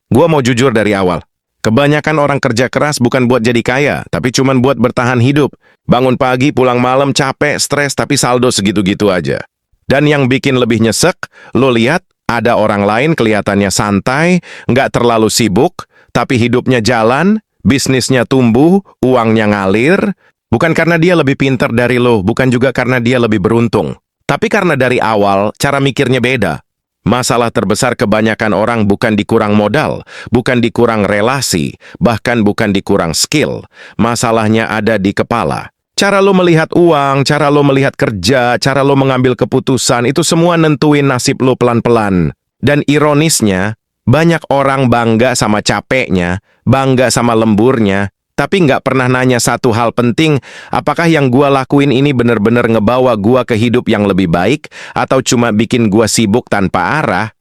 Gua mau jujur dari awal. Kebanyakan orang kerja keras bukan buat jadi kaya, tapi cuman buat bertahan hidup. Bangun pagi, pulang malam, capek, stres, tapi saldo segitu-gitu aja. Dan yang bikin lebih nyesek, lo lihat ada orang lain kelihatannya santai, nggak terlalu sibuk, tapi hidupnya jalan, bisnisnya tumbuh, uangnya ngalir. Bukan karena dia lebih pintar dari lo, bukan juga karena dia lebih beruntung. Tapi karena dari awal, cara mikirnya beda. Masalah terbesar kebanyakan orang bukan dikurang modal, bukan dikurang relasi, bahkan bukan dikurang skill. Masalahnya ada di kepala. Cara lo melihat uang, cara lo melihat kerja, cara lo mengambil keputusan, itu semua nentuin nasib lo pelan-pelan. Dan ironisnya, banyak orang bangga sama capeknya, bangga sama lemburnya, tapi nggak pernah nanya satu hal penting, apakah yang gua lakuin ini bener-bener ngebawa gua ke hidup yang lebih baik, atau cuma bikin gua sibuk tanpa arah?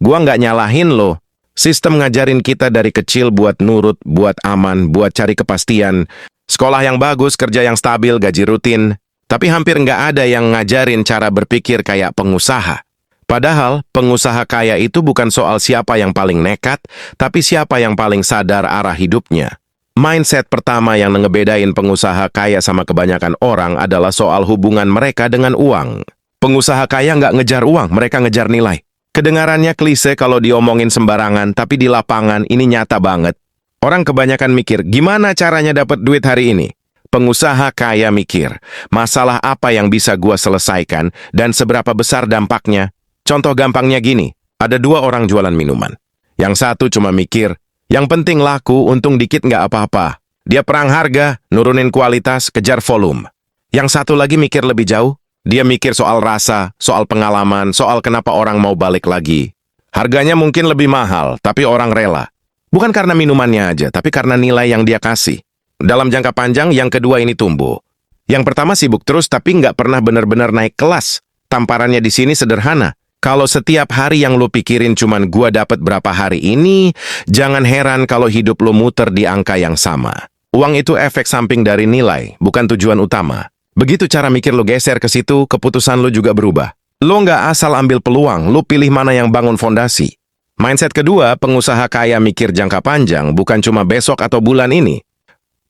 Gua nggak nyalahin lo. Sistem ngajarin kita dari kecil buat nurut, buat aman, buat cari kepastian. Sekolah yang bagus, kerja yang stabil, gaji rutin. Tapi hampir nggak ada yang ngajarin cara berpikir kayak pengusaha. Padahal, pengusaha kaya itu bukan soal siapa yang paling nekat, tapi siapa yang paling sadar arah hidupnya. Mindset pertama yang ngebedain pengusaha kaya sama kebanyakan orang adalah soal hubungan mereka dengan uang. Pengusaha kaya nggak ngejar uang, mereka ngejar nilai. Kedengarannya klise kalau diomongin sembarangan, tapi di lapangan ini nyata banget. Orang kebanyakan mikir, gimana caranya dapat duit hari ini? Pengusaha kaya mikir, masalah apa yang bisa gua selesaikan dan seberapa besar dampaknya? Contoh gampangnya gini, ada dua orang jualan minuman. Yang satu cuma mikir, yang penting laku, untung dikit nggak apa-apa. Dia perang harga, nurunin kualitas, kejar volume. Yang satu lagi mikir lebih jauh. Dia mikir soal rasa, soal pengalaman, soal kenapa orang mau balik lagi. Harganya mungkin lebih mahal, tapi orang rela. Bukan karena minumannya aja, tapi karena nilai yang dia kasih. Dalam jangka panjang, yang kedua ini tumbuh. Yang pertama sibuk terus, tapi nggak pernah benar-benar naik kelas. Tamparannya di sini sederhana. Kalau setiap hari yang lo pikirin cuman gua dapat berapa hari ini, jangan heran kalau hidup lo muter di angka yang sama. Uang itu efek samping dari nilai, bukan tujuan utama. Begitu cara mikir lo geser ke situ, keputusan lo juga berubah. Lo nggak asal ambil peluang, lo pilih mana yang bangun fondasi. Mindset kedua, pengusaha kaya mikir jangka panjang, bukan cuma besok atau bulan ini.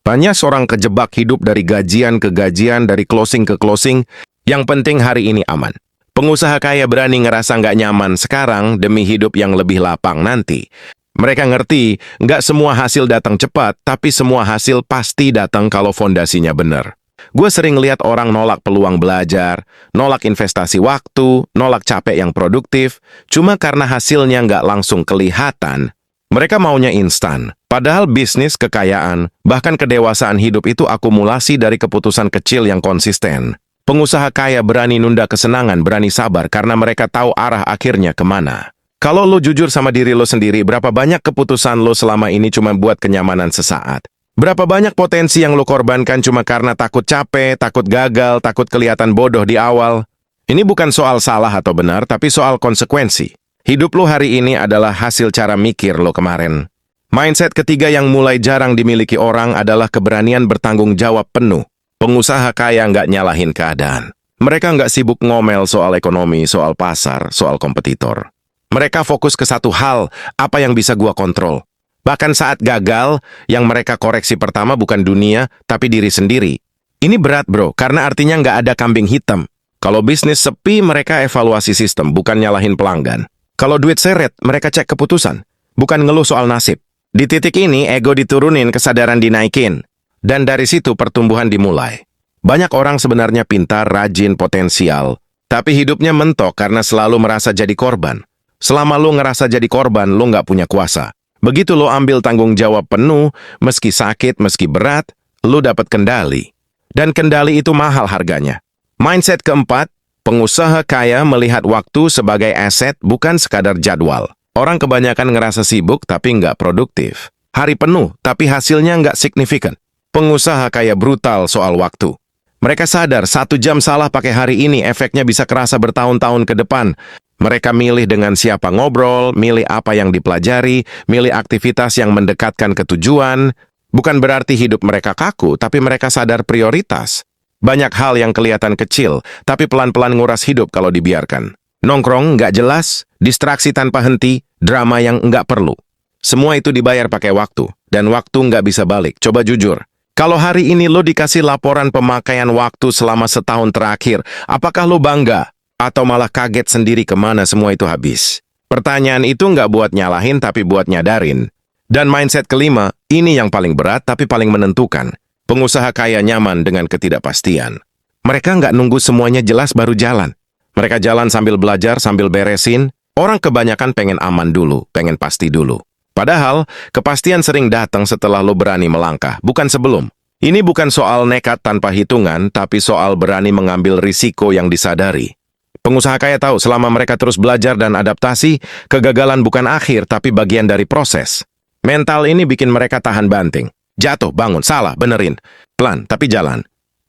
Banyak orang kejebak hidup dari gajian ke gajian, dari closing ke closing, yang penting hari ini aman. Pengusaha kaya berani ngerasa nggak nyaman sekarang demi hidup yang lebih lapang nanti. Mereka ngerti, nggak semua hasil datang cepat, tapi semua hasil pasti datang kalau fondasinya benar. Gue sering lihat orang nolak peluang belajar, nolak investasi waktu, nolak capek yang produktif, cuma karena hasilnya nggak langsung kelihatan. Mereka maunya instan. Padahal bisnis, kekayaan, bahkan kedewasaan hidup itu akumulasi dari keputusan kecil yang konsisten. Pengusaha kaya berani nunda kesenangan, berani sabar karena mereka tahu arah akhirnya kemana. Kalau lo jujur sama diri lo sendiri, berapa banyak keputusan lo selama ini cuma buat kenyamanan sesaat? Berapa banyak potensi yang lo korbankan cuma karena takut capek, takut gagal, takut kelihatan bodoh di awal? Ini bukan soal salah atau benar, tapi soal konsekuensi. Hidup lo hari ini adalah hasil cara mikir lo kemarin. Mindset ketiga yang mulai jarang dimiliki orang adalah keberanian bertanggung jawab penuh. Pengusaha kaya nggak nyalahin keadaan. Mereka nggak sibuk ngomel soal ekonomi, soal pasar, soal kompetitor. Mereka fokus ke satu hal, apa yang bisa gua kontrol. Bahkan saat gagal, yang mereka koreksi pertama bukan dunia, tapi diri sendiri. Ini berat bro, karena artinya nggak ada kambing hitam. Kalau bisnis sepi, mereka evaluasi sistem, bukan nyalahin pelanggan. Kalau duit seret, mereka cek keputusan, bukan ngeluh soal nasib. Di titik ini, ego diturunin, kesadaran dinaikin. Dan dari situ pertumbuhan dimulai. Banyak orang sebenarnya pintar, rajin, potensial. Tapi hidupnya mentok karena selalu merasa jadi korban. Selama lo ngerasa jadi korban, lo nggak punya kuasa. Begitu lo ambil tanggung jawab penuh, meski sakit, meski berat, lo dapat kendali. Dan kendali itu mahal harganya. Mindset keempat, pengusaha kaya melihat waktu sebagai aset bukan sekadar jadwal. Orang kebanyakan ngerasa sibuk tapi nggak produktif. Hari penuh tapi hasilnya nggak signifikan. Pengusaha kaya brutal soal waktu. Mereka sadar 1 jam salah pakai hari ini efeknya bisa kerasa bertahun-tahun ke depan. Mereka milih dengan siapa ngobrol, milih apa yang dipelajari, milih aktivitas yang mendekatkan ke tujuan. Bukan berarti hidup mereka kaku, tapi mereka sadar prioritas. Banyak hal yang kelihatan kecil, tapi pelan-pelan nguras hidup kalau dibiarkan. Nongkrong nggak jelas, distraksi tanpa henti, drama yang nggak perlu. Semua itu dibayar pakai waktu, dan waktu nggak bisa balik. Coba jujur. Kalau hari ini lo dikasih laporan pemakaian waktu selama setahun terakhir, apakah lo bangga? Atau malah kaget sendiri kemana semua itu habis? Pertanyaan itu nggak buat nyalahin, tapi buat nyadarin. Dan mindset kelima, ini yang paling berat tapi paling menentukan. Pengusaha kaya nyaman dengan ketidakpastian. Mereka nggak nunggu semuanya jelas baru jalan. Mereka jalan sambil belajar, sambil beresin. Orang kebanyakan pengen aman dulu, pengen pasti dulu. Padahal, kepastian sering datang setelah lo berani melangkah, bukan sebelum. Ini bukan soal nekat tanpa hitungan, tapi soal berani mengambil risiko yang disadari. Pengusaha kaya tahu selama mereka terus belajar dan adaptasi, kegagalan bukan akhir, tapi bagian dari proses. Mental ini bikin mereka tahan banting. Jatuh, bangun, salah, benerin. Pelan, tapi jalan.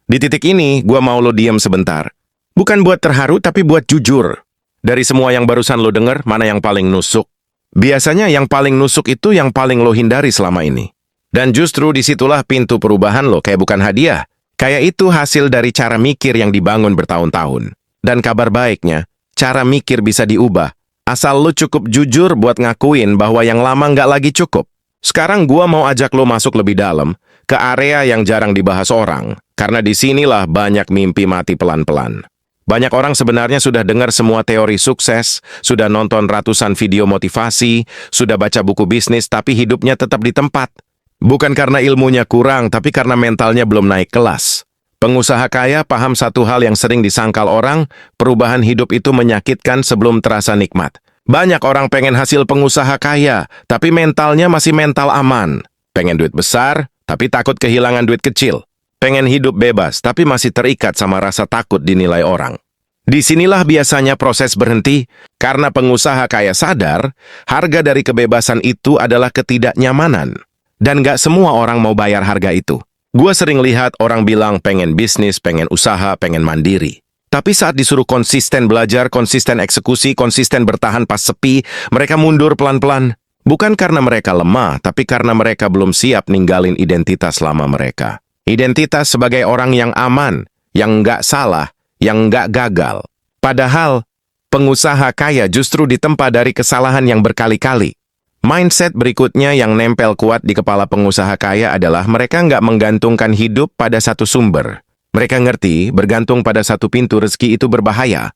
Di titik ini, gua mau lo diem sebentar. Bukan buat terharu, tapi buat jujur. Dari semua yang barusan lo denger, mana yang paling nusuk? Biasanya yang paling nusuk itu yang paling lo hindari selama ini. Dan justru disitulah pintu perubahan lo, kayak bukan hadiah. Kayak itu hasil dari cara mikir yang dibangun bertahun-tahun. Dan kabar baiknya, cara mikir bisa diubah. Asal lo cukup jujur buat ngakuin bahwa yang lama nggak lagi cukup. Sekarang gua mau ajak lo masuk lebih dalam, ke area yang jarang dibahas orang. Karena disinilah banyak mimpi mati pelan-pelan. Banyak orang sebenarnya sudah dengar semua teori sukses, sudah nonton ratusan video motivasi, sudah baca buku bisnis, tapi hidupnya tetap di tempat. Bukan karena ilmunya kurang, tapi karena mentalnya belum naik kelas. Pengusaha kaya paham satu hal yang sering disangkal orang, perubahan hidup itu menyakitkan sebelum terasa nikmat. Banyak orang pengen hasil pengusaha kaya, tapi mentalnya masih mental aman. Pengen duit besar, tapi takut kehilangan duit kecil. Pengen hidup bebas, tapi masih terikat sama rasa takut dinilai orang. Disinilah biasanya proses berhenti, karena pengusaha kaya sadar, harga dari kebebasan itu adalah ketidaknyamanan. Dan gak semua orang mau bayar harga itu. Gua sering lihat orang bilang pengen bisnis, pengen usaha, pengen mandiri. Tapi saat disuruh konsisten belajar, konsisten eksekusi, konsisten bertahan pas sepi, mereka mundur pelan-pelan. Bukan karena mereka lemah, tapi karena mereka belum siap ninggalin identitas lama mereka. Identitas sebagai orang yang aman, yang nggak salah, yang nggak gagal. Padahal, pengusaha kaya justru ditempa dari kesalahan yang berkali-kali. Mindset berikutnya yang nempel kuat di kepala pengusaha kaya adalah mereka nggak menggantungkan hidup pada satu sumber. Mereka ngerti, bergantung pada satu pintu rezeki itu berbahaya.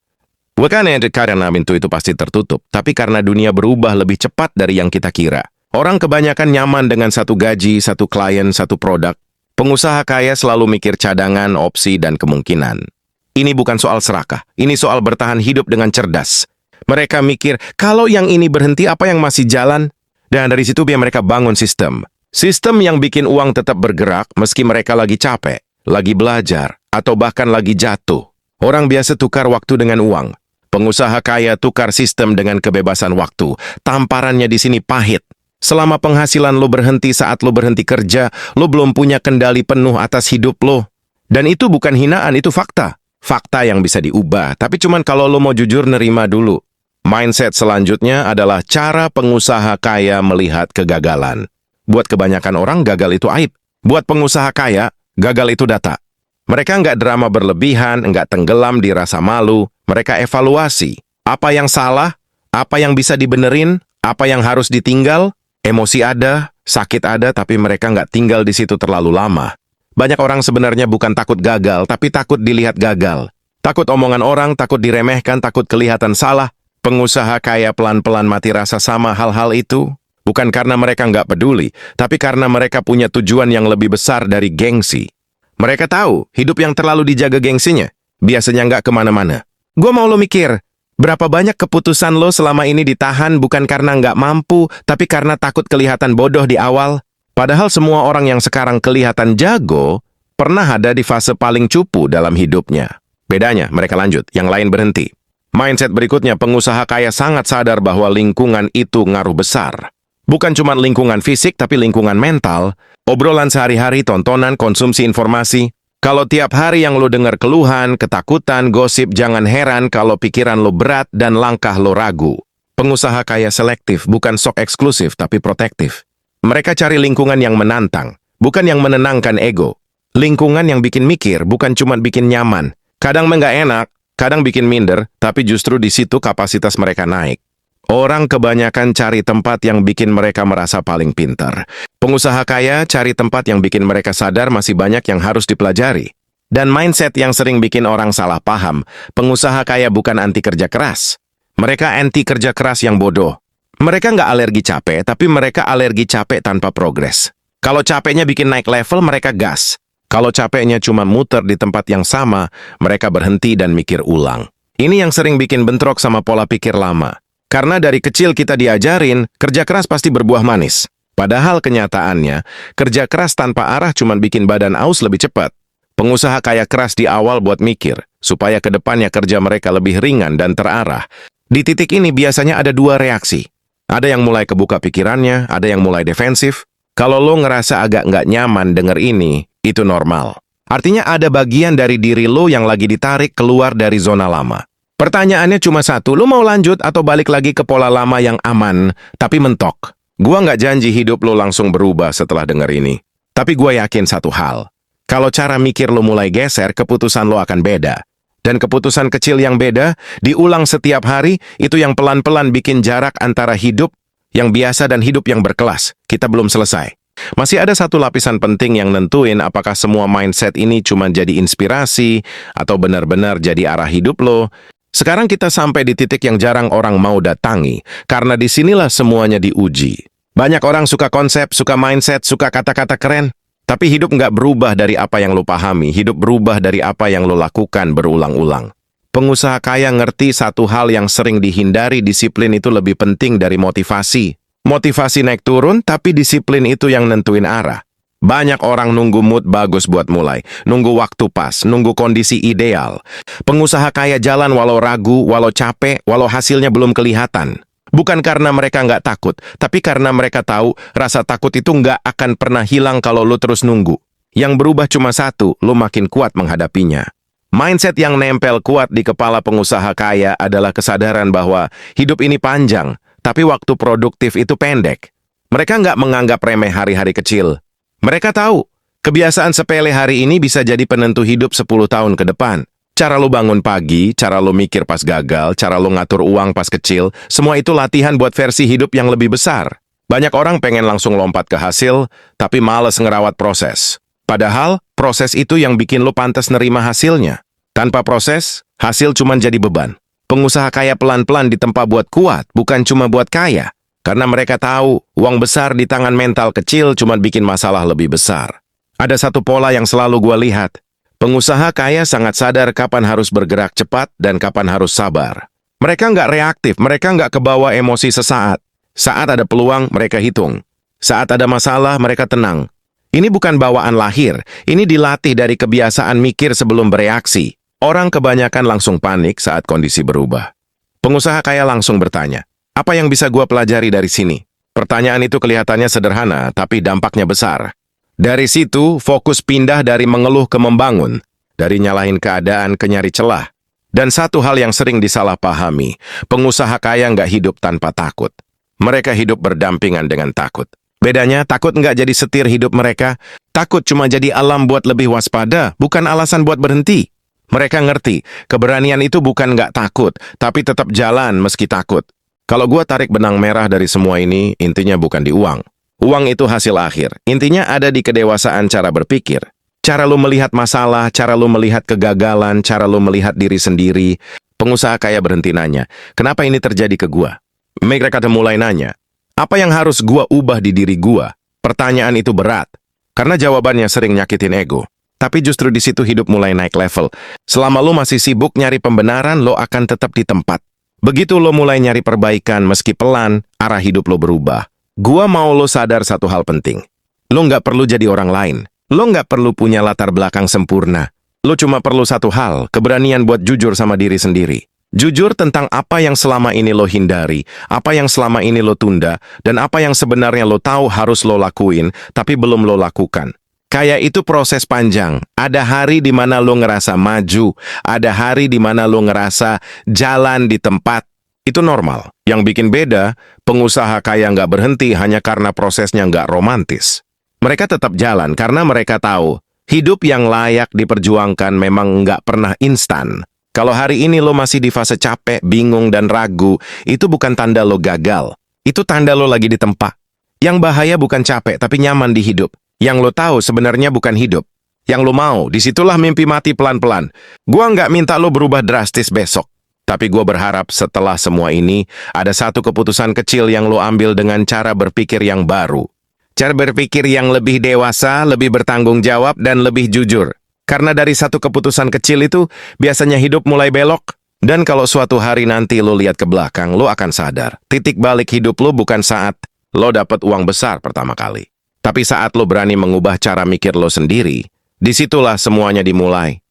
Bukan karena pintu itu pasti tertutup, tapi karena dunia berubah lebih cepat dari yang kita kira. Orang kebanyakan nyaman dengan satu gaji, satu klien, satu produk. Pengusaha kaya selalu mikir cadangan, opsi, dan kemungkinan. Ini bukan soal serakah, ini soal bertahan hidup dengan cerdas. Mereka mikir, kalau yang ini berhenti, apa yang masih jalan? Dan dari situ biar mereka bangun sistem. Sistem yang bikin uang tetap bergerak meski mereka lagi capek, lagi belajar, atau bahkan lagi jatuh. Orang biasa tukar waktu dengan uang. Pengusaha kaya tukar sistem dengan kebebasan waktu. Tamparannya di sini pahit. Selama penghasilan lo berhenti saat lo berhenti kerja, lo belum punya kendali penuh atas hidup lo. Dan itu bukan hinaan, itu fakta. Fakta yang bisa diubah, tapi cuman kalau lo mau jujur nerima dulu. Mindset selanjutnya adalah cara pengusaha kaya melihat kegagalan. Buat kebanyakan orang, gagal itu aib. Buat pengusaha kaya, gagal itu data. Mereka nggak drama berlebihan, nggak tenggelam di rasa malu. Mereka evaluasi. Apa yang salah, apa yang bisa dibenerin, apa yang harus ditinggal. Emosi ada, sakit ada, tapi mereka nggak tinggal di situ terlalu lama. Banyak orang sebenarnya bukan takut gagal, tapi takut dilihat gagal. Takut omongan orang, takut diremehkan, takut kelihatan salah. Pengusaha kaya pelan-pelan mati rasa sama hal-hal itu. Bukan karena mereka nggak peduli, tapi karena mereka punya tujuan yang lebih besar dari gengsi. Mereka tahu, hidup yang terlalu dijaga gengsinya, biasanya nggak kemana-mana. Gua mau lo mikir, berapa banyak keputusan lo selama ini ditahan bukan karena nggak mampu, tapi karena takut kelihatan bodoh di awal? Padahal semua orang yang sekarang kelihatan jago, pernah ada di fase paling cupu dalam hidupnya. Bedanya, mereka lanjut, yang lain berhenti. Mindset berikutnya, pengusaha kaya sangat sadar bahwa lingkungan itu ngaruh besar. Bukan cuma lingkungan fisik, tapi lingkungan mental, obrolan sehari-hari, tontonan, konsumsi informasi. Kalau tiap hari yang lo dengar keluhan, ketakutan, gosip, jangan heran kalau pikiran lo berat dan langkah lo ragu. Pengusaha kaya selektif, bukan sok eksklusif, tapi protektif. Mereka cari lingkungan yang menantang, bukan yang menenangkan ego. Lingkungan yang bikin mikir, bukan cuma bikin nyaman. Kadang nggak enak, kadang bikin minder, tapi justru di situ kapasitas mereka naik. Orang kebanyakan cari tempat yang bikin mereka merasa paling pintar. Pengusaha kaya cari tempat yang bikin mereka sadar masih banyak yang harus dipelajari. Dan mindset yang sering bikin orang salah paham, pengusaha kaya bukan anti kerja keras. Mereka anti kerja keras yang bodoh. Mereka nggak alergi capek, tapi mereka alergi capek tanpa progres. Kalau capeknya bikin naik level, mereka gas. Kalau capeknya cuma muter di tempat yang sama, mereka berhenti dan mikir ulang. Ini yang sering bikin bentrok sama pola pikir lama. Karena dari kecil kita diajarin, kerja keras pasti berbuah manis. Padahal kenyataannya, kerja keras tanpa arah cuma bikin badan aus lebih cepat. Pengusaha kaya keras di awal buat mikir, supaya ke depannya kerja mereka lebih ringan dan terarah. Di titik ini biasanya ada dua reaksi. Ada yang mulai kebuka pikirannya, ada yang mulai defensif. Kalau lo ngerasa agak nggak nyaman denger ini, itu normal. Artinya ada bagian dari diri lo yang lagi ditarik keluar dari zona lama. Pertanyaannya cuma satu, lo mau lanjut atau balik lagi ke pola lama yang aman, tapi mentok? Gua nggak janji hidup lo langsung berubah setelah denger ini. Tapi gua yakin satu hal. Kalau cara mikir lo mulai geser, keputusan lo akan beda. Dan keputusan kecil yang beda, diulang setiap hari, itu yang pelan-pelan bikin jarak antara hidup yang biasa dan hidup yang berkelas. Kita belum selesai. Masih ada satu lapisan penting yang nentuin apakah semua mindset ini cuma jadi inspirasi atau benar-benar jadi arah hidup lo. Sekarang kita sampai di titik yang jarang orang mau datangi, karena disinilah semuanya diuji. Banyak orang suka konsep, suka mindset, suka kata-kata keren, tapi hidup nggak berubah dari apa yang lo pahami, hidup berubah dari apa yang lo lakukan berulang-ulang. Pengusaha kaya ngerti satu hal yang sering dihindari, disiplin itu lebih penting dari motivasi. Motivasi naik turun, tapi disiplin itu yang nentuin arah. Banyak orang nunggu mood bagus buat mulai, nunggu waktu pas, nunggu kondisi ideal. Pengusaha kaya jalan walau ragu, walau capek, walau hasilnya belum kelihatan. Bukan karena mereka nggak takut, tapi karena mereka tahu rasa takut itu nggak akan pernah hilang kalau lo terus nunggu. Yang berubah cuma satu, lo makin kuat menghadapinya. Mindset yang nempel kuat di kepala pengusaha kaya adalah kesadaran bahwa hidup ini panjang, tapi waktu produktif itu pendek. Mereka nggak menganggap remeh hari-hari kecil. Mereka tahu, kebiasaan sepele hari ini bisa jadi penentu hidup 10 tahun ke depan. Cara lo bangun pagi, cara lo mikir pas gagal, cara lo ngatur uang pas kecil, semua itu latihan buat versi hidup yang lebih besar. Banyak orang pengen langsung lompat ke hasil, tapi malas ngerawat proses. Padahal, proses itu yang bikin lo pantas nerima hasilnya. Tanpa proses, hasil cuma jadi beban. Pengusaha kaya pelan-pelan ditempa buat kuat, bukan cuma buat kaya. Karena mereka tahu, uang besar di tangan mental kecil cuma bikin masalah lebih besar. Ada satu pola yang selalu gua lihat. Pengusaha kaya sangat sadar kapan harus bergerak cepat dan kapan harus sabar. Mereka nggak reaktif, mereka nggak kebawa emosi sesaat. Saat ada peluang, mereka hitung. Saat ada masalah, mereka tenang. Ini bukan bawaan lahir, ini dilatih dari kebiasaan mikir sebelum bereaksi. Orang kebanyakan langsung panik saat kondisi berubah. Pengusaha kaya langsung bertanya, apa yang bisa gua pelajari dari sini? Pertanyaan itu kelihatannya sederhana, tapi dampaknya besar. Dari situ, fokus pindah dari mengeluh ke membangun, dari nyalahin keadaan ke nyari celah. Dan satu hal yang sering disalahpahami, pengusaha kaya nggak hidup tanpa takut. Mereka hidup berdampingan dengan takut. Bedanya, takut nggak jadi setir hidup mereka. Takut cuma jadi alam buat lebih waspada, bukan alasan buat berhenti. Mereka ngerti, keberanian itu bukan nggak takut, tapi tetap jalan meski takut. Kalau gua tarik benang merah dari semua ini, intinya bukan di uang. Uang itu hasil akhir. Intinya ada di kedewasaan cara berpikir. Cara lu melihat masalah, cara lu melihat kegagalan, cara lu melihat diri sendiri. Pengusaha kaya berhenti nanya, kenapa ini terjadi ke gua? Mereka mulai nanya, apa yang harus gua ubah di diri gua? Pertanyaan itu berat, karena jawabannya sering nyakitin ego. Tapi justru di situ hidup mulai naik level. Selama lu masih sibuk nyari pembenaran, lo akan tetap di tempat. Begitu lo mulai nyari perbaikan, meski pelan, arah hidup lo berubah. Gua mau lo sadar satu hal penting. Lo nggak perlu jadi orang lain. Lo nggak perlu punya latar belakang sempurna. Lo cuma perlu satu hal, keberanian buat jujur sama diri sendiri. Jujur tentang apa yang selama ini lo hindari, apa yang selama ini lo tunda, dan apa yang sebenarnya lo tahu harus lo lakuin, tapi belum lo lakukan. Kayak itu proses panjang. Ada hari di mana lo ngerasa maju, ada hari di mana lo ngerasa jalan di tempat. Itu normal. Yang bikin beda, pengusaha kaya nggak berhenti hanya karena prosesnya nggak romantis. Mereka tetap jalan karena mereka tahu, hidup yang layak diperjuangkan memang nggak pernah instan. Kalau hari ini lo masih di fase capek, bingung, dan ragu, itu bukan tanda lo gagal. Itu tanda lo lagi ditempa. Yang bahaya bukan capek, tapi nyaman di hidup. Yang lo tahu sebenarnya bukan hidup. Yang lo mau, disitulah mimpi mati pelan-pelan. Gua nggak minta lo berubah drastis besok. Tapi gua berharap setelah semua ini, ada satu keputusan kecil yang lo ambil dengan cara berpikir yang baru. Cara berpikir yang lebih dewasa, lebih bertanggung jawab, dan lebih jujur. Karena dari satu keputusan kecil itu, biasanya hidup mulai belok. Dan kalau suatu hari nanti lo lihat ke belakang, lo akan sadar. Titik balik hidup lo bukan saat lo dapat uang besar pertama kali. Tapi saat lo berani mengubah cara mikir lo sendiri, disitulah semuanya dimulai.